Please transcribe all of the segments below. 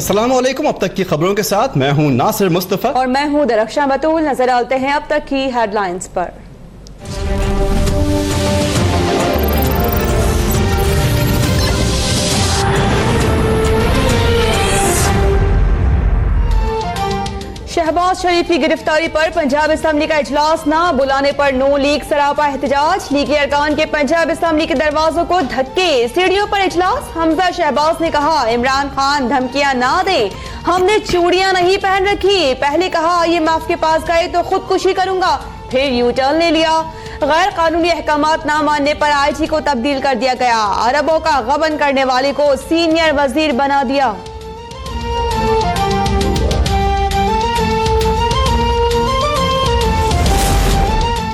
अस्सलाम वालेकुम। अब तक की खबरों के साथ मैं हूं नासिर मुस्तफा और मैं हूं दरख्शां बतूल। नजर डालते हैं अब तक की हेडलाइंस पर। शहबाज शरीफ की गिरफ्तारी पर पंजाब असम्बली का इजलास न बुलाने पर नून लीग सरापा एहतजाज। लीगी अरकान के पंजाब असम्बली के दरवाजों को धक्के, सीढ़ियों पर इजलास। हमजा शहबाज ने कहा इमरान खान धमकियां ना दे, हमने चूड़ियां नहीं पहन रखी। पहले कहा IMF के पास गए तो खुदकुशी करूंगा, फिर यू टर्न ले लिया। गैर कानूनी अहकामात ना मानने पर IG को तब्दील कर दिया गया। अरबों का गबन करने वाले को सीनियर वजीर बना दिया।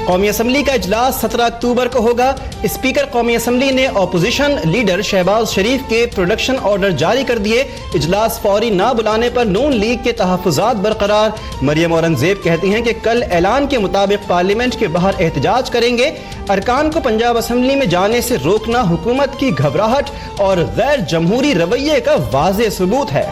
कौमी असम्बली का इजलास 17 अक्टूबर को होगा। स्पीकर कौमी असम्बली ने अपोजिशन लीडर शहबाज शरीफ के प्रोडक्शन ऑर्डर जारी कर दिए। इजलास फौरी ना बुलाने पर नून लीग के तहफ़्फ़ुज़ात बरकरार। मरियम औरंगजेब कहती हैं कि कल ऐलान के मुताबिक पार्लियामेंट के बाहर एहतजाज करेंगे। अरकान को पंजाब असम्बली में जाने से रोकना हुकूमत की घबराहट और गैर जमहूरी रवैये का वाज़ेह सबूत है।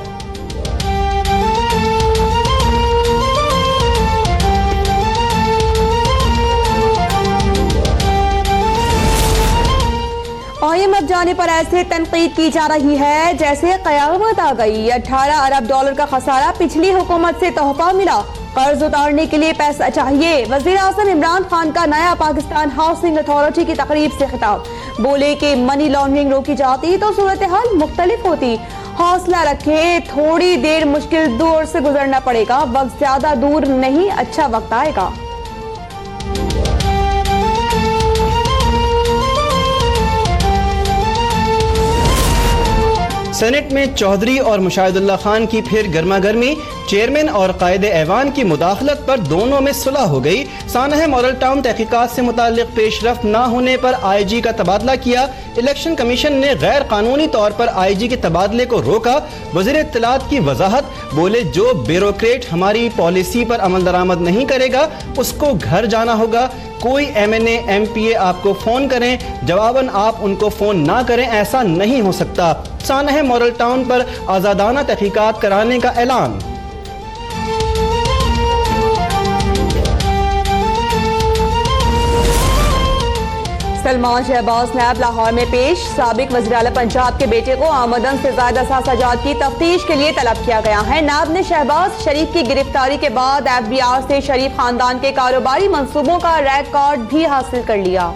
IMF जाने पर ऐसे तनकीद की जा रही है जैसे कयामत आ गई। 18 अरब डॉलर का खसारा, पिछली हुकूमत से तोहफा मिला, कर्ज उतारने के लिए पैसा चाहिए। वजीर आज़म इमरान खान का नया पाकिस्तान हाउसिंग अथॉरिटी की तकरीब से खिताब। बोले कि मनी लॉन्ड्रिंग रोकी जाती तो सूरत हाल मुख्तलिफ होती। हौसला रखे, थोड़ी देर मुश्किल दौर से गुजरना पड़ेगा, वक्त ज्यादा दूर नहीं, अच्छा वक्त आएगा। सेनेट में चौधरी और मुशाहिदुल्लाह खान की फिर गर्मा गर्मी। चेयरमैन और कायदे ऐवान की मुदाखलत पर दोनों में सुलह हो गई। सानह मॉडल टाउन तहकीकात से मुताल्लिक पेशरफ्त न होने पर IG का तबादला किया। इलेक्शन कमीशन ने गैर कानूनी तौर पर IG के तबादले को रोका। वज़ीर इत्तलात की वजाहत, बोले जो ब्यूरोक्रेट हमारी पॉलिसी पर अमल दरामद नहीं करेगा उसको घर जाना होगा। कोई MNA MPA आपको फोन करें, जवाबन आप उनको फोन ना करें, ऐसा नहीं हो सकता। सानह मॉडल टाउन पर आजादाना तहकीकात कराने का ऐलान। सलमान शहबाज नैब लाहौर में पेश। साबिक वज़ीर आला पंजाब के बेटे को आमदन से ज्यादा साजात की तफ्तीश के लिए तलब किया गया है। नैब ने शहबाज शरीफ की गिरफ्तारी के बाद FBR से शरीफ खानदान के कारोबारी मंसूबों का रिकॉर्ड भी हासिल कर लिया।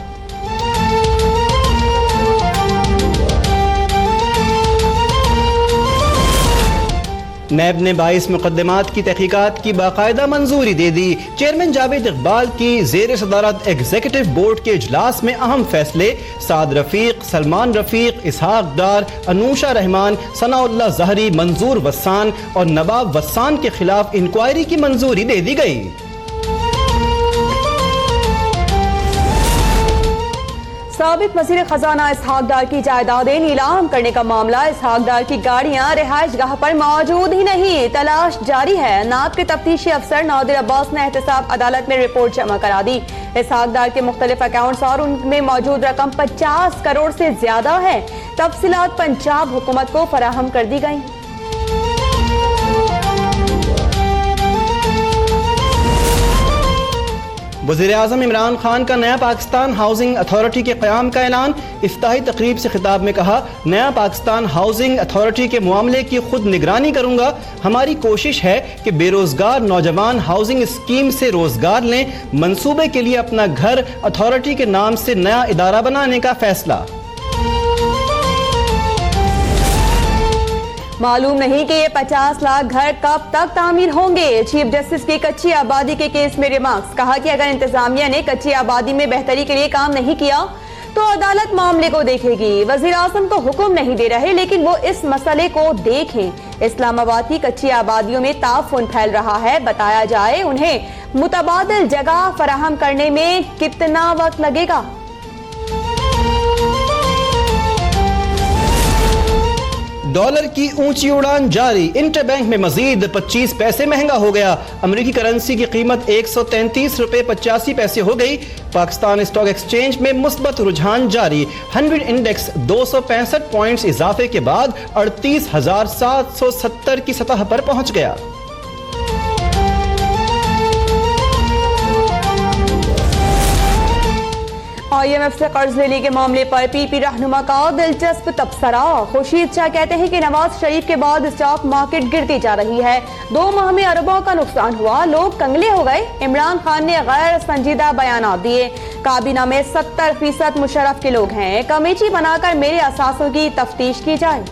नैब ने 22 मुकदमात की तहकीकात की बाकायदा मंजूरी दे दी। चेयरमैन जावेद इकबाल की जेर सदारत एग्जीक्यूटिव बोर्ड के इजलास में अहम फैसले। साद रफीक, सलमान रफीक, इसहाक डार, अनूशा रहमान, सनाउल्लाह जहरी, मंजूर वस्सान और नवाब वस्सान के खिलाफ इंक्वायरी की मंजूरी दे दी गई। साबिक वज़ीर खजाना इसहाक डार की जायदादें नीलाम करने का मामला। इसहाक डार की गाड़ियां रिहाइश गाह पर मौजूद ही नहीं, तलाश जारी है। नाब के तफ्तीशी अफसर नादिर अब्बास ने एहतसाब अदालत में रिपोर्ट जमा करा दी। इसहाक डार के मुख्तलिफ अकाउंट्स और उनमें मौजूद रकम 50 करोड़ से ज्यादा है। तफसीलात पंजाब हुकूमत को फराहम कर दी गई। वज़ीर आज़म इमरान खान का नया पाकिस्तान हाउसिंग अथॉरिटी के क़याम का ऐलान। इफ्ताही तकरीब से खिताब में कहा नया पाकिस्तान हाउसिंग अथॉरिटी के मामले की खुद निगरानी करूंगा। हमारी कोशिश है कि बेरोजगार नौजवान हाउसिंग स्कीम से रोजगार लें। मंसूबे के लिए अपना घर अथॉरिटी के नाम से नया इदारा बनाने का फैसला। मालूम नहीं कि ये 50 लाख घर कब तक तामीर होंगे। चीफ जस्टिस की कच्ची आबादी के केस में रिमार्क्स। कहा कि अगर इंतजामिया ने कच्ची आबादी में बेहतरी के लिए काम नहीं किया तो अदालत मामले को देखेगी। वजीर आज़म को हुक्म नहीं दे रहे लेकिन वो इस मसले को देखें। इस्लामाबाद की कच्ची आबादियों में ताफुन फैल रहा है, बताया जाए उन्हें मुतबादिल जगह फराहम करने में कितना वक्त लगेगा। डॉलर की ऊंची उड़ान जारी, इंटरबैंक में मजीद 25 पैसे महंगा हो गया। अमेरिकी करेंसी की कीमत 133 रुपए 85 पैसे हो गई। पाकिस्तान स्टॉक एक्सचेंज में मुस्बत रुझान जारी, 100 इंडेक्स 265 पॉइंट्स इजाफे के बाद 38,770 की सतह पर पहुंच गया। IMF से कर्ज लेने के मामले पर PP रहनुमा का दिलचस्प तबसरा। खुर्शीद शाह कहते हैं कि नवाज शरीफ के बाद स्टॉक मार्केट गिरती जा रही है। 2 माह में अरबों का नुकसान हुआ, लोग कंगले हो गए। इमरान खान ने गैर संजीदा बयान दिए। काबीना में 70% मुशर्रफ के लोग हैं। कमेटी बनाकर मेरे असासों की तफ्तीश की जाए।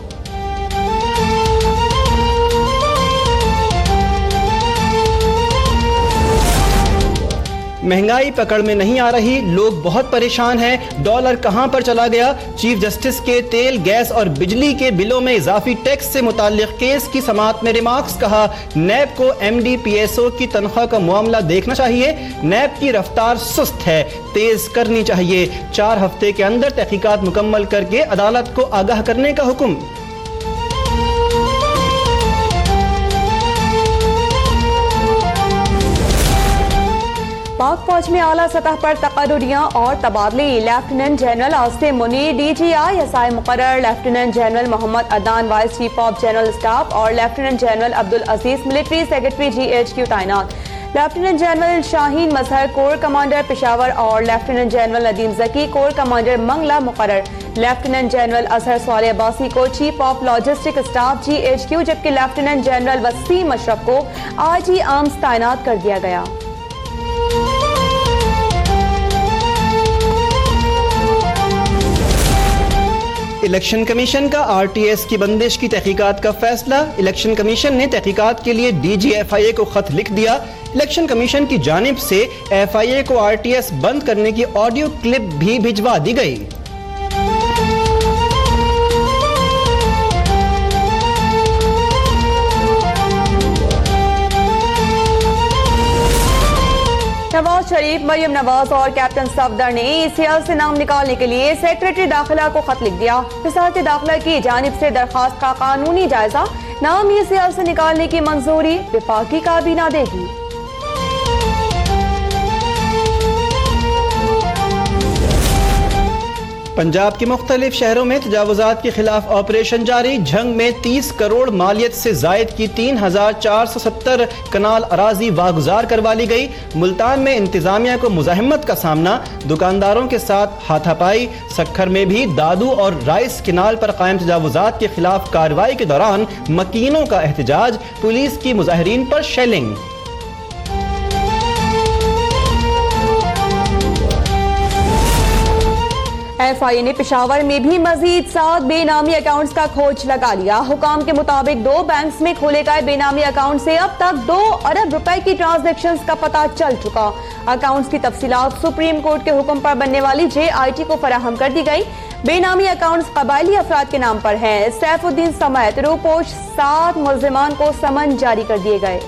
महंगाई पकड़ में नहीं आ रही, लोग बहुत परेशान हैं। डॉलर कहां पर चला गया? चीफ जस्टिस के तेल, गैस और बिजली के बिलों में इजाफी टैक्स से मुताल्लिक केस की समाअत में रिमार्क्स। कहा, नैब को MD PSO की तनख्वाह का मामला देखना चाहिए। नैब की रफ्तार सुस्त है, तेज करनी चाहिए। 4 हफ्ते के अंदर तहकीकात मुकम्मल करके अदालत को आगाह करने का हुक्म। पाक फौज में आला सतह पर तकर्रुरियां और तबादले। Lieutenant general Asim Munir DGI SI मुकर्रर। Lieutenant general Mohammad Adnan vice chief of general staff और lieutenant general Abdul Aziz military secretary GHQ तैनात। Lieutenant general Shaheen Mazhar corps commander Peshawar और lieutenant general Nadeem Zaki corps commander Mangla मुकर्रर। लेफ्टिनेंट जनरल असहर स्वाले अब्बासी को chief of logistic staff GHQ, जबकि lieutenant general Waseem Ashraf को IG arms तैनात कर दिया गया। इलेक्शन कमीशन का RTS की बंदिश की तहकीकात का फैसला। इलेक्शन कमीशन ने तहकीकात के लिए DG FIA को खत लिख दिया। इलेक्शन कमीशन की जानिब से FIA को RTS बंद करने की ऑडियो क्लिप भी भिजवा दी गई। नवाज शरीफ, मरियम नवाज और कैप्टन सफदर ने ECL से नाम निकालने के लिए सेक्रेटरी दाखिला को खत लिख दिया। वजारत दाखिला की जानिब से दरखास्त का कानूनी जायजा। नाम ECL से निकालने की मंजूरी वफाकी काबीना देगी। पंजाब के मुख्तलिफ शहरों में तजावुजात के खिलाफ ऑपरेशन जारी। झंग में 30 करोड़ मालियत से जायद की 3,470 कनाल अराजी वागुजार करवा ली गई। मुल्तान में इंतजामिया को मुजाहिमत का सामना, दुकानदारों के साथ हाथापाई। सक्खर में भी दादू और राइस किनाल पर कायम तजावुजात के खिलाफ कार्रवाई के दौरान मकीनों का एहतजाज, पुलिस की मुजाहिरीन पर शेलिंग। FIA ने पेशावर में भी मजीद 7 बेनामी अकाउंट्स का खोज लगा लिया। हुकाम के मुताबिक 2 बैंक्स में खोले गए बेनामी अकाउंट से अब तक 2 अरब रुपए की ट्रांजैक्शंस का पता चल चुका। अकाउंट्स की तफसीलात सुप्रीम कोर्ट के हुक्म पर बनने वाली JIT को फराहम कर दी गई। बेनामी अकाउंट्स कबायली अफराद के नाम पर हैं। सैफुद्दीन समेत रूपोश 7 मुल्जिमान को समन जारी कर दिए गए।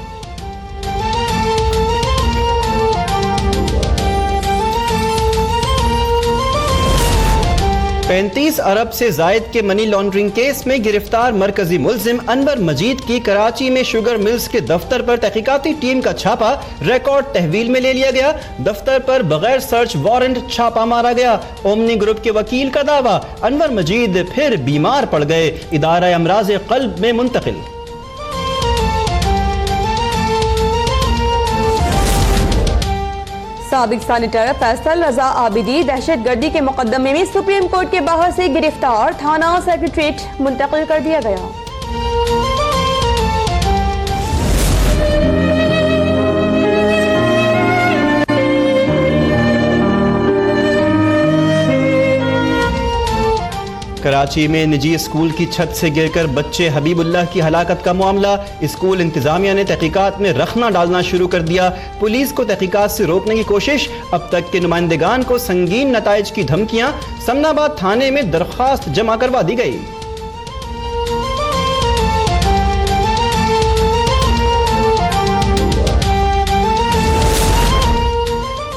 35 अरब से जायद के मनी लॉन्ड्रिंग केस में गिरफ्तार मरकजी मुल्जिम अनवर मजीद की कराची में शुगर मिल्स के दफ्तर पर तहकीकाती टीम का छापा रिकॉर्ड तहवील में ले लिया गया। दफ्तर पर बगैर सर्च वारंट छापा मारा गया। ओमनी ग्रुप के वकील का दावा, अनवर मजीद फिर बीमार पड़ गए, इदारा अमराज कल्ब में मुंतकिल। साबिक सेनेटर फैसल रजा आबिदी दहशत गर्दी के मुकदमे में सुप्रीम कोर्ट के बाहर से गिरफ्तार, थाना सेक्रेटरीट मुंतकिल कर दिया गया। कराची में निजी स्कूल की छत से गिरकर बच्चे हबीबुल्लाह की हलाकत का मामला। स्कूल इंतजामिया ने तहकीकात में रखना डालना शुरू कर दिया। पुलिस को तहकीकात से रोकने की कोशिश, अब तक के नुमाइंदगान को संगीन नताइज की धमकियां। समनाबाद थाने में दरख्वास्त जमा करवा दी गई।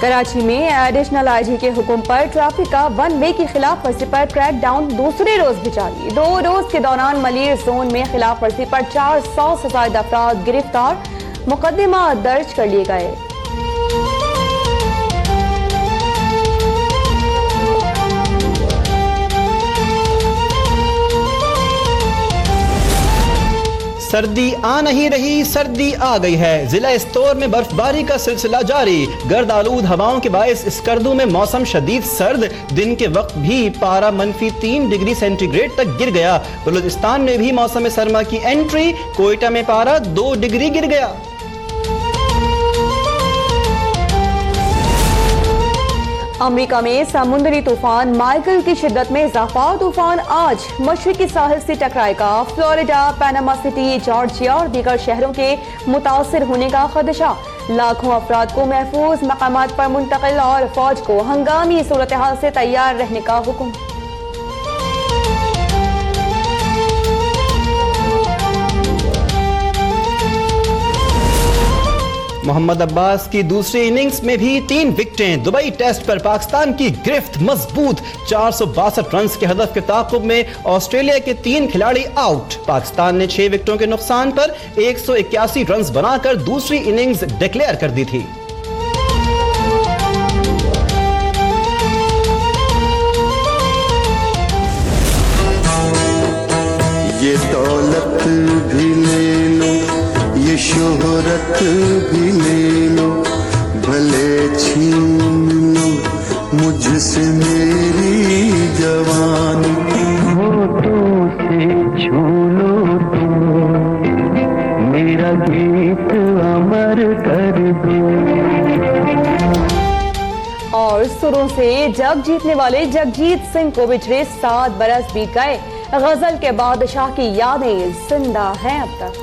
कराची में एडिशनल आईजी के हुक्म पर ट्रैफिक का वन वे की खिलाफ वर्जी पर क्रैक डाउन दूसरे रोज भी जारी। 2 रोज के दौरान मलिर जोन में खिलाफ वर्जी पर 400 से ज्यादा अफराद गिरफ्तार, मुकदमा दर्ज कर लिए गए। सर्दी आ नहीं रही, सर्दी आ गई है। जिला स्तोर में बर्फबारी का सिलसिला जारी। गर्द आलूद हवाओं के बायस स्कर्दू में मौसम शदीद सर्द। दिन के वक्त भी पारा -3 डिग्री सेंटीग्रेड तक गिर गया। बलूचिस्तान में भी मौसम सरमा की एंट्री। कोयटा में पारा 2 डिग्री गिर गया। अमेरिका में समुद्री तूफान माइकल की शिद्दत में इजाफा। तूफान आज मशरकी साहिल से टकराएगा। फ्लोरिडा, पैनामा सिटी, जॉर्जिया और दीगर शहरों के मुतासिर होने का खदशा। लाखों अफराद को महफूज मकामात पर मुंतकिल और फौज को हंगामी सूरत हाल से तैयार रहने का हुक्म। मोहम्मद अब्बास की दूसरी इनिंग्स में भी 3 विकेटें। दुबई टेस्ट पर पाकिस्तान की गिरफ्त मजबूत। 462 रन के हदफ के ताक़ुब में ऑस्ट्रेलिया के 3 खिलाड़ी आउट। पाकिस्तान ने 6 विकेटों के नुकसान पर 181 रन बनाकर दूसरी इनिंग्स डिक्लेयर कर दी थी। ये दौलत भी ले लो, ये शोहरत भी ले लो, भले छीन लो मुझसे मेरी जवानी। होठों से छू लो तुम, मेरा गीत अमर कर दो। और सुरों से जग जीतने वाले जगजीत सिंह को बिछड़े 7 बरस बीत गए। गजल के बादशाह की यादें जिंदा हैं अब तक।